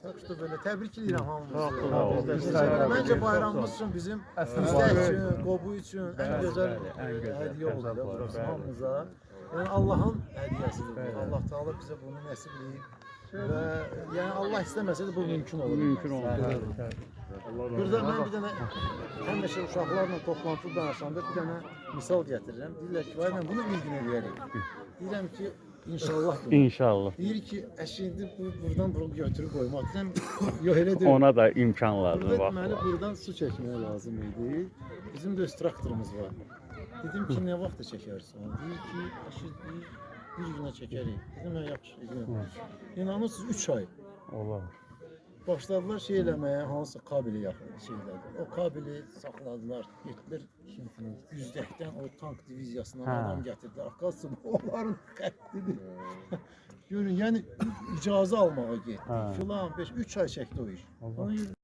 Tak işte böyle tebrik edirəm Sağ ol. hamımızı. Bence bayramımız üçün bizim bizler üçün, Qobu üçün en güzel hediye oldu da burası hamımıza. Yani Allah'ın hediyesidir. Allah Teala bize bunu nasip edip ve yani Allah istemeseydi bu mümkün olur. Mümkün oldu. Burada ben bir tane həmişə uşaqlarla toplantı danışanda bir tane misal gətirirəm. Deyirlər ki, vay mən bunu bir gün edərəm. Deyirəm ki, inşallah. İnşallah. Deyir ki, şimdi buradan bunu götürüb qoymaq. Deyirəm, yox elə deyil. Ona da imkan lazım. Burada Vaxt deməli var. buradan su çəkmək lazım idi. Bizim də öz traktorumuz var. Dedim ki, nə vaxt çəkərsən? Deyir ki, bir günə çəkərik. Dedim, yaxşı. İnanırsınız 3 ay. Olar. Başladılar şey eləməyə, hansı kabili yaxın şeylər. O kabili saxladılar, getdilər yüzdəkdən o tank diviziyasından adam gətirdilər. Akası onların xəttidir. Görün, yəni icazə almağa getdi. Filan 5-3 ay çəkdi o iş.